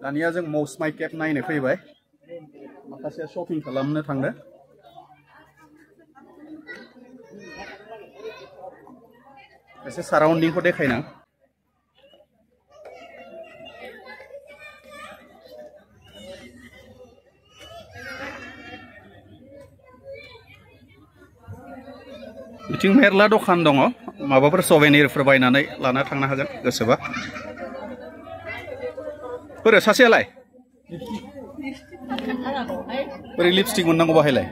दानिया जों मौस माइ केब नायनो फैबाय माखासे शपिं खालामनो थांदों एसे साराउन्डिंखौ देखायना बिथिं मेरला दखान दङ माबाफोर सवेनिरफोर बायनानै लाना थांनो हागोन गोसोबा बोरो सासेयालाय बोरै लिपस्टिक मोननांगौ बाहायलाय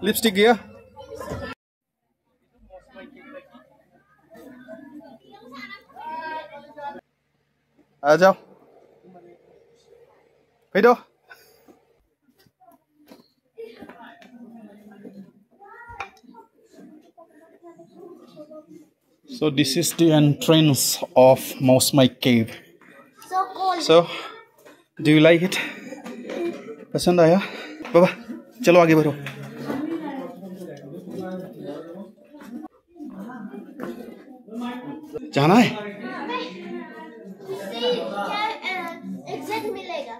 लिपस्टिक गैया आ जाओ फैदो So this is the entrance of Mouse My Cave. So cool. So, do you like it? पसंद आया? बाबा, चलो आगे बढ़ो. जाना है? एग्जैक्ट मिलेगा.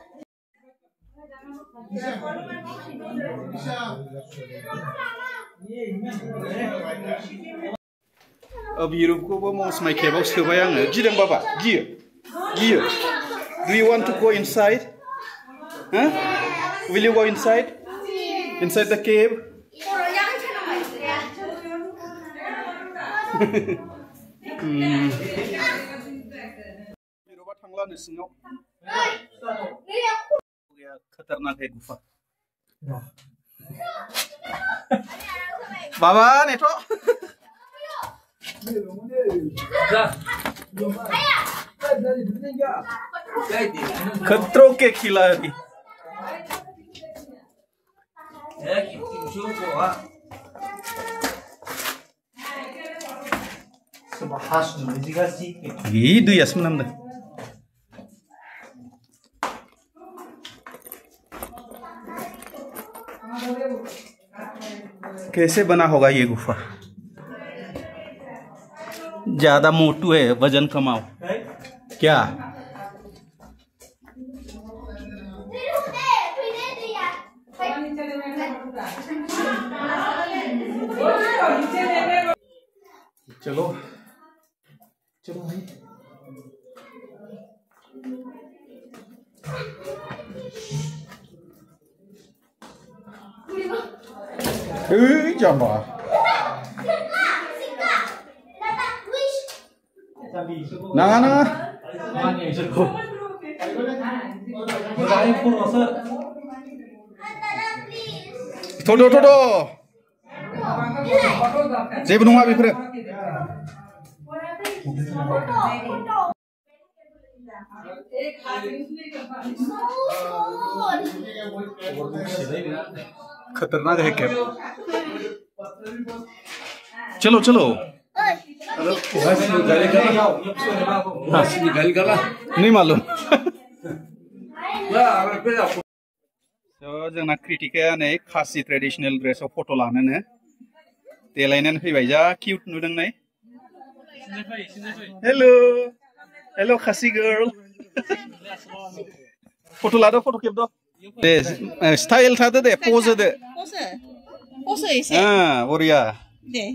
अब Europe Mouse My Cave सोबाय आङो गिदों बाबा गियो Do you want to go inside? Huh? Will you go inside? Inside the cave? Europe थांला नो सिङाव खतरनाक है गुफा बाबा नेथ' खतरों के खिलाड़ी itu ya sebenarnya कैसे बना होगा ये गुफा ज्यादा मोटू है वजन कमाओ क्या चलो चलो भाई jangan Nanga Todo जेबो नङा बेफोरो खतरनाक है क्या चलो नहीं मालूम जोंना क्रिटिका नै खासि ट्रेडिशनल ड्रेसआव फट' लानोनो देलायनानै फैबाय जा किउट नुदों नै हेलो खासि गर्ल फट' लादो फट' खेबदो दे स्टाइल थादो दे पज होदो पज एसे बरिया दे